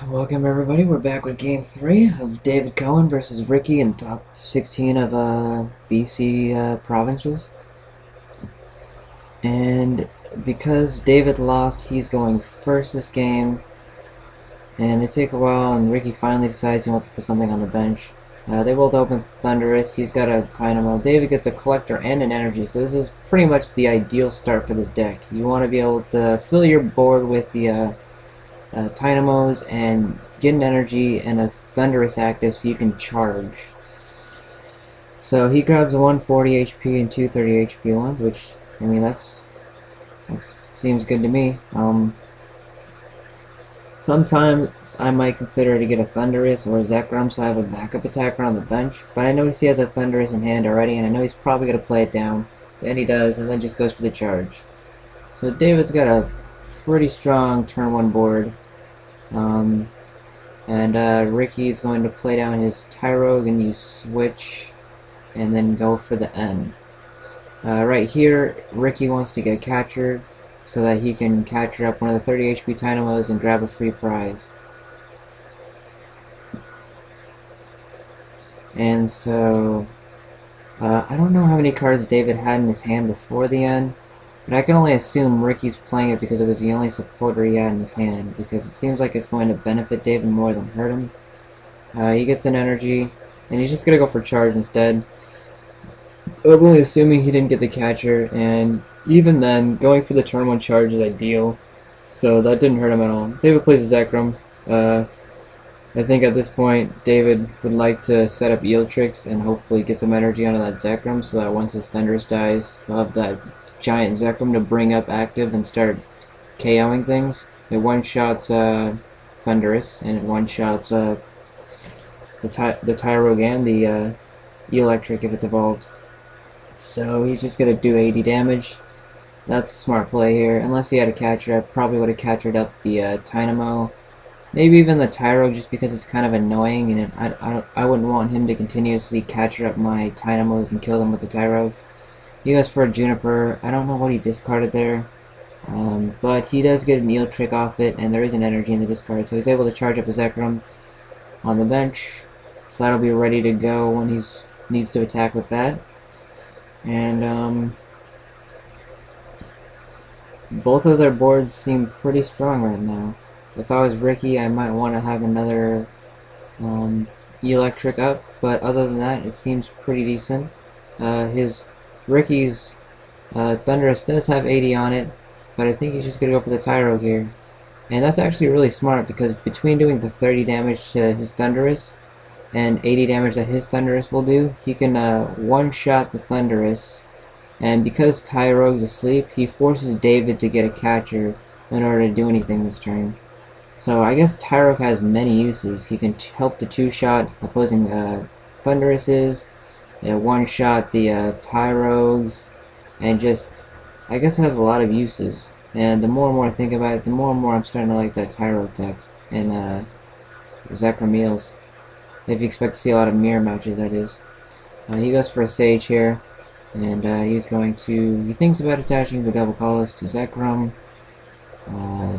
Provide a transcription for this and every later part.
Welcome everybody, we're back with game 3 of David Cohen versus Ricky in top 16 of BC Provincials. And because David lost, he's going first this game. And they take a while and Ricky finally decides he wants to put something on the bench. They both open Thunderous, he's got a Dynamo. David gets a Collector and an Energy, so this is pretty much the ideal start for this deck. You want to be able to fill your board with the Dynamos and get an Energy and a Thunderous active so you can charge. So he grabs a 140 HP and 230 HP ones, which, I mean, that seems good to me. Sometimes I might consider to get a Thunderous or a Zekrom so I have a backup attacker on the bench, but I notice he has a Thunderous in hand already, and I know he's probably going to play it down, and he does, and then just goes for the charge. So David's got a pretty strong turn 1 board, and Ricky's going to play down his Tyrogue and use Switch, and then go for the N. Right here, Ricky wants to get a catcher, so that he can capture up one of the 30 HP Dynamos and grab a free prize. And so, I don't know how many cards David had in his hand before the end, but I can only assume Ricky's playing it because it was the only supporter he had in his hand, because it seems like it's going to benefit David more than hurt him. He gets an Energy, and he's just going to go for charge instead. I'm only assuming he didn't get the catcher, and even then, going for the turn 1 charge is ideal, so that didn't hurt him at all. David plays a Zekrom. I think at this point, David would like to set up Eel Tricks and hopefully get some energy out of that Zekrom so that once his Thunderous dies, he'll have that giant Zekrom to bring up active and start KOing things. It one-shots Thunderous, and it one-shots the Tyrogue and the Electric if it's evolved. So he's just going to do 80 damage. That's a smart play here. Unless he had a catcher, I probably would have captured up the Dynamo. Maybe even the Tyrogue, just because it's kind of annoying, and I wouldn't want him to continuously capture up my Dynamos and kill them with the Tyrogue. He goes for a Juniper. I don't know what he discarded there, but he does get an Eel Trick off it, and there is an Energy in the discard, so he's able to charge up a Zekrom on the bench. So that'll be ready to go when he needs to attack with that. And both of their boards seem pretty strong right now. If I was Ricky, I might want to have another Electric up, but other than that, it seems pretty decent. Ricky's Thunderous does have 80 on it, but I think he's just going to go for the Tyrogue here. And that's actually really smart, because between doing the 30 damage to his Thunderous and 80 damage that his Thunderous will do, he can one-shot the Thunderous, and because Tyrogue's asleep, he forces David to get a catcher in order to do anything this turn. So I guess Tyrogue has many uses. He can help to two-shot opposing Thunderouses, one-shot the Tyrogues, and just, I guess it has a lot of uses. And the more and more I think about it, the more and more I'm starting to like that Tyrogue tech and Zekrom Eels. If you expect to see a lot of mirror matches, that is. He goes for a Sage here, and he thinks about attaching the Double Colors to Zekrom.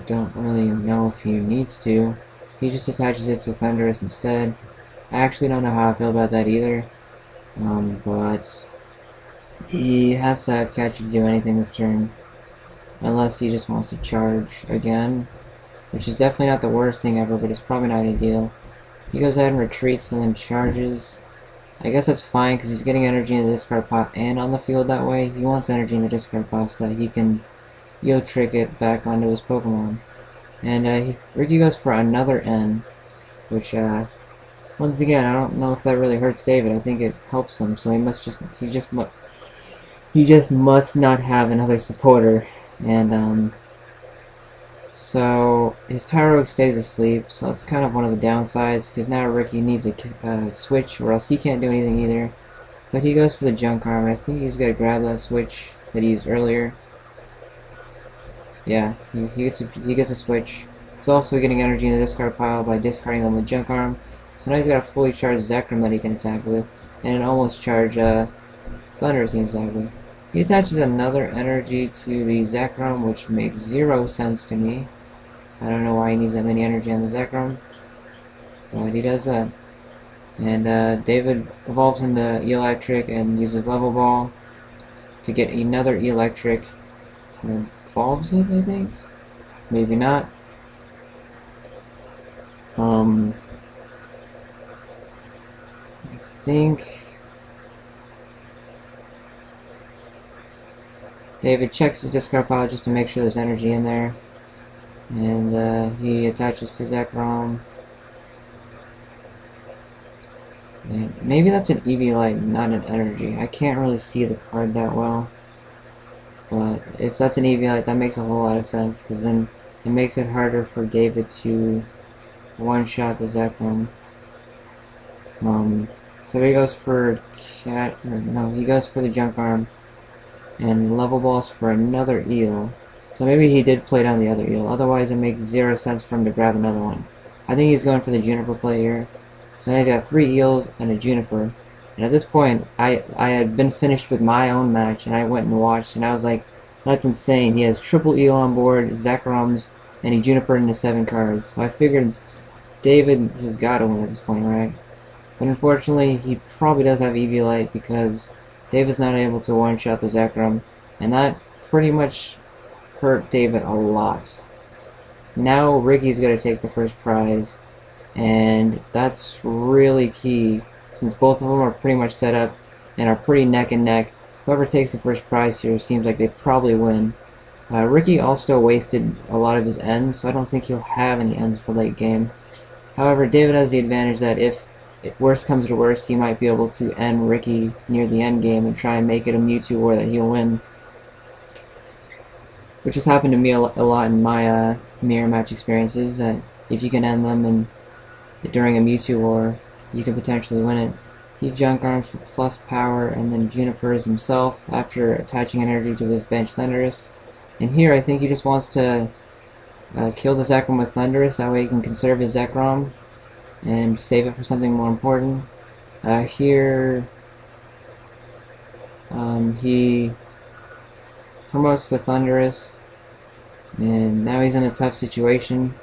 Don't really know if he needs to. He just attaches it to Thunderous instead. I actually don't know how I feel about that either, but he has to have catcher to do anything this turn, unless he just wants to charge again, which is definitely not the worst thing ever, but it's probably not ideal. He goes ahead and retreats and then charges. I guess that's fine because he's getting energy in the discard pile and on the field that way. He wants energy in the discard pile so that he can Trick it back onto his Pokemon. And Ricky goes for another N, which once again, I don't know if that really hurts David. I think it helps him, so he just must not have another supporter. And so his Tyrogue stays asleep, so that's kind of one of the downsides, because now Ricky needs a switch, or else he can't do anything either. But he goes for the Junk Arm, and I think he's going to grab that switch that he used earlier. Yeah, he gets a switch. He's also getting energy in the discard pile by discarding them with Junk Arm. So now he's got a fully charged Zekrom that he can attack with. and it almost charged Thunderous exactly. He attaches another energy to the Zekrom, which makes 0 sense to me. I don't know why he needs that many energy on the Zekrom, but he does that. And David evolves into Electric and uses Level Ball to get another Electric and evolves it, I think? Maybe not. I think David checks his discard pile just to make sure there's energy in there. And he attaches to Zekrom. And maybe that's an Eviolite, not an energy. I can't really see the card that well. But if that's an Eviolite, that makes a whole lot of sense, because then it makes it harder for David to one-shot the Zekrom. So he goes for he goes for the Junk Arm, and Level Balls for another Eel. So maybe he did play down the other Eel, otherwise it makes 0 sense for him to grab another one. I think he's going for the Juniper play here. So now he's got 3 Eels and a Juniper. And at this point, I had been finished with my own match, and I went and watched, and I was like, that's insane. He has triple Eel on board, Zekroms, and he Juniper into 7 cards. So I figured David has got to win at this point, right? But unfortunately, he probably does have Eviolite, because David's not able to one-shot the Zekrom, and that pretty much hurt David a lot. Now Ricky's going to take the first prize, and that's really key, since both of them are pretty much set up and are pretty neck and neck. Whoever takes the first prize here seems like they probably win. Ricky also wasted a lot of his ends, so I don't think he'll have any ends for late game. However, David has the advantage that if worst comes to worst, he might be able to end Ricky near the end game and try and make it a Mewtwo war that he'll win. Which has happened to me a lot in my mirror match experiences, that if you can end them and during a Mewtwo war, you can potentially win it. He Junk Arms for plus power, and then Junipers himself after attaching energy to his bench Thunderous. And here I think he just wants to kill the Zekrom with Thunderous, that way he can conserve his Zekrom and save it for something more important. Here he promotes the Thunderous, and now he's in a tough situation.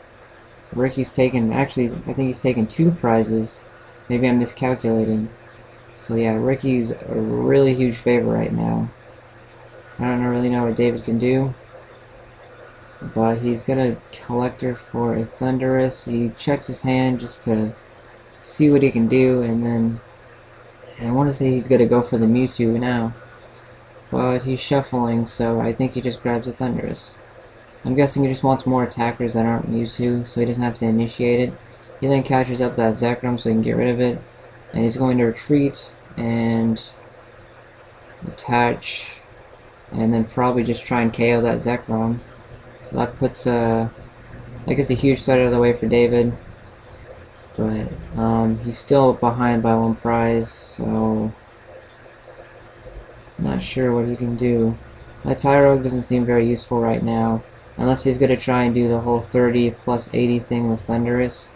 Ricky's taken, actually, I think he's taken 2 prizes. Maybe I'm miscalculating. So yeah, Ricky's a really huge favor right now. I don't really know what David can do, but he's gonna Collector for a Thunderous. He checks his hand just to see what he can do, and then I want to say he's gonna go for the Mewtwo now, but he's shuffling, so I think he just grabs a Thunderous. I'm guessing he just wants more attackers that aren't Mewtwo, so he doesn't have to initiate it. He then catches up that Zekrom so he can get rid of it, and he's going to retreat and attach, and then probably just try and KO that Zekrom. That puts that gets a huge set out of the way for David, but he's still behind by 1 prize, so not sure what he can do. That Tyrogue doesn't seem very useful right now, unless he's going to try and do the whole 30 plus 80 thing with Thunderous.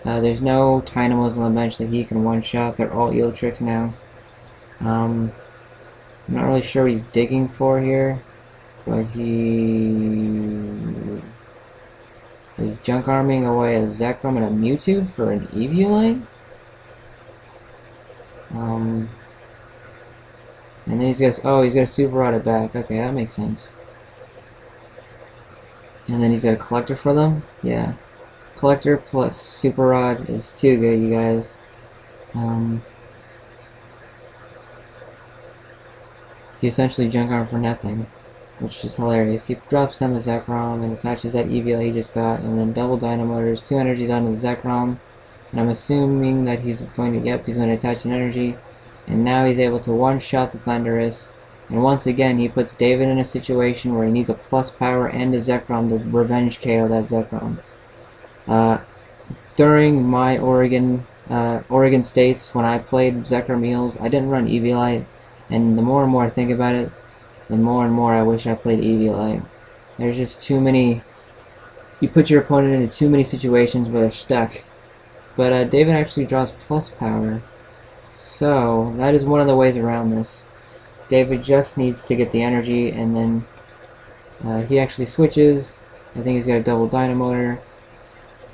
There's no Tynamos on the bench that he can one-shot. They're all Eel Tricks now. I'm not really sure what he's digging for here, but he is Junk Arming away a Zekrom and a Mewtwo for an Eviolite. And then he's gonna Super Rod it back. Okay, that makes sense. And then he's got a Collector for them? Yeah. Collector plus Super Rod is too good, you guys. He essentially Junk Arm for nothing, which is hilarious. He drops down the Zekrom and attaches that Eviolite he just got, and then double Dynamotors, 2 energies onto the Zekrom. And I'm assuming that he's going to attach an energy. And now he's able to one-shot the Thunderous. And once again, he puts David in a situation where he needs a plus power and a Zekrom to revenge KO that Zekrom. During my Oregon States, when I played Zekrom Eels, I didn't run Eviolite, and the more and more I think about it, the more and more I wish I played Eviolite. There's just too many. You put your opponent into too many situations where they're stuck. But David actually draws plus power, So that is one of the ways around this. David just needs to get the energy, and then he actually switches. I think he's got a double Dynamotor,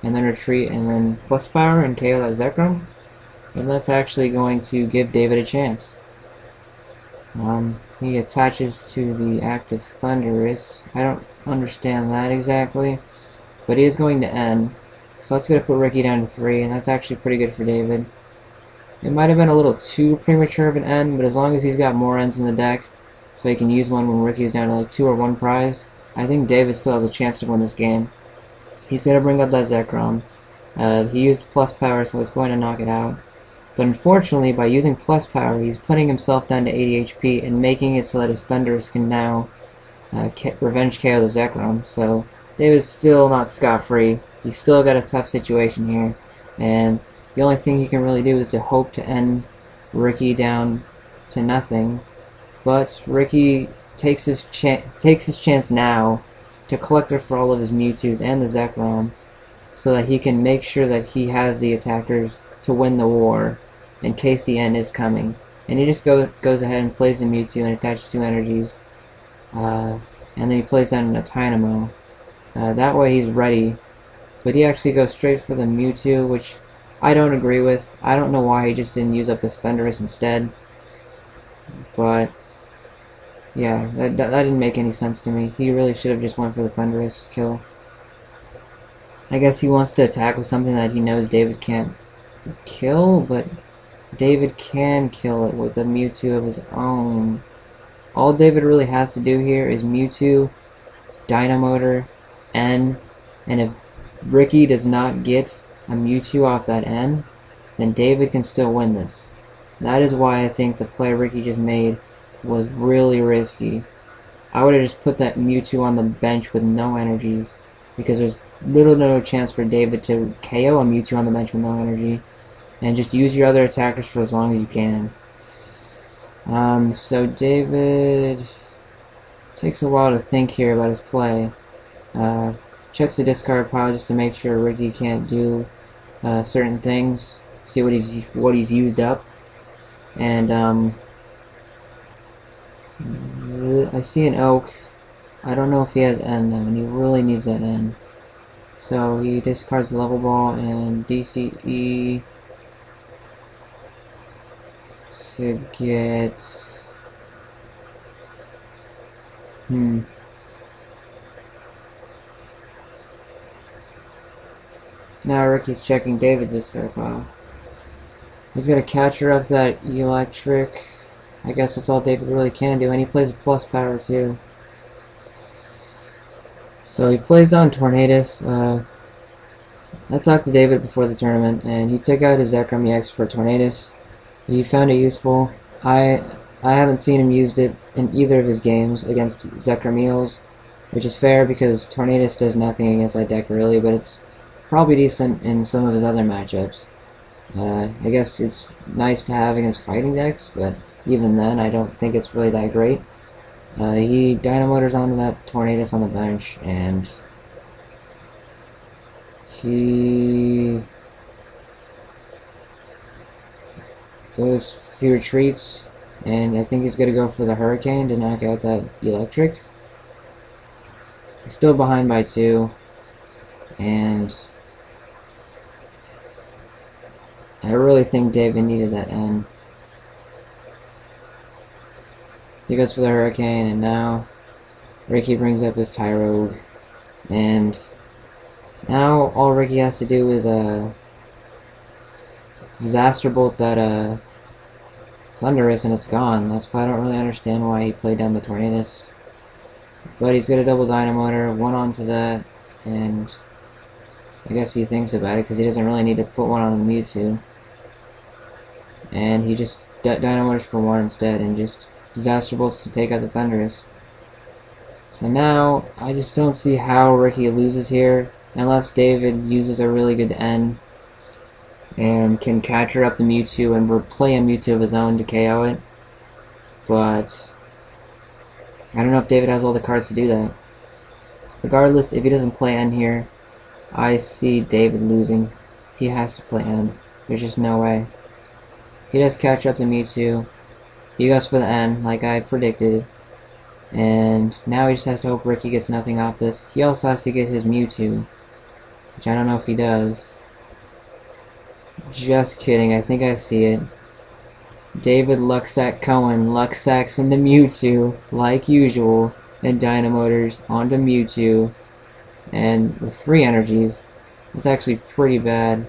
and then retreat, and then plus power and KO that Zekrom. And that's actually going to give David a chance. He attaches to the active Thunderous. I don't understand that exactly, but he is going to end. So that's going to put Ricky down to 3, and that's actually pretty good for David. It might have been a little too premature of an end, but as long as he's got more ends in the deck, so he can use one when Ricky is down to like 2 or 1 prize, I think David still has a chance to win this game. He's going to bring up that Zekrom. He used plus power, so it's going to knock it out. But unfortunately, by using plus power, he's putting himself down to 80 HP and making it so that his Thunderous can now revenge KO the Zekrom. So David's still not scot-free. He's still got a tough situation here, and the only thing he can really do is to hope to end Ricky down to nothing. But Ricky takes his chance now to collect for all of his Mewtwo's and the Zekrom, so that he can make sure that he has the attackers to win the war in case the end is coming. And he just goes ahead and plays the Mewtwo and attaches 2 energies, and then he plays down a Dynamo. That way he's ready, but he actually goes straight for the Mewtwo, which I don't agree with. I don't know why he just didn't use up his Thunderous instead, but yeah, that didn't make any sense to me. He really should have just went for the Thunderous kill. I guess he wants to attack with something that he knows David can't kill, but David can kill it with a Mewtwo of his own. All David really has to do here is Mewtwo, Dynamotor, N, and if Ricky does not get a Mewtwo off that N, then David can still win this. That is why I think the play Ricky just made was really risky. I would have just put that Mewtwo on the bench with no energies, because there's little to no chance for David to KO a Mewtwo on the bench with no energy, and just use your other attackers for as long as you can. So David takes a while to think here about his play. Checks the discard pile just to make sure Ricky can't do certain things. See what he's used up, and I see an Oak. I don't know if he has N though, and he really needs that N. So he discards the Level Ball and DCE to get Now Ricky's checking David's discard pile. He's gonna catcher up that Electric. I guess that's all David really can do, and he plays a plus power too. So he plays down Tornadus. I talked to David before the tournament, and he took out his Zekrom EX for Tornadus. He found it useful. I haven't seen him used it in either of his games against Zekrom Eels, which is fair because Tornadus does nothing against that deck really, but it's probably decent in some of his other matchups. I guess it's nice to have against fighting decks, but even then I don't think it's really that great. He Dynamotors onto that Tornadus on the bench, and he retreats, and I think he's going to go for the Hurricane to knock out that Electric. He's still behind by 2, and I really think David needed that N. He goes for the Hurricane, and now Ricky brings up his Tyrogue, and now all Ricky has to do is Disaster Bolt that Thunderous, and it's gone. That's why I don't really understand why he played down the Tornadus. But he's got a double Dynamotor, one onto that, and I guess he thinks about it because he doesn't really need to put one on the Mewtwo. And he just Dynamotors for 1 instead, and just Disaster Bolts to take out the Thunderous. So now, I just don't see how Ricky loses here, unless David uses a really good N and can catcher up the Mewtwo and play a Mewtwo of his own to KO it. But I don't know if David has all the cards to do that. Regardless, if he doesn't play N here, I see David losing. He has to play N. There's just no way. He does catch up to Mewtwo. He goes for the N, like I predicted. And now he just has to hope Ricky gets nothing off this. He also has to get his Mewtwo, which I don't know if he does. Just kidding, I think I see it. David Lucksack Cohen Lucksacks into Mewtwo, like usual, and Dynamotors onto Mewtwo. And with 3 energies, it's actually pretty bad,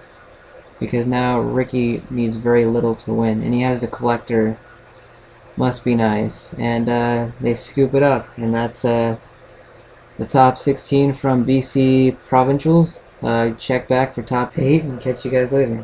because now Ricky needs very little to win, and he has a collector. Must be nice. And they scoop it up, and that's the top 16 from BC Provincials. Check back for top 8, and catch you guys later.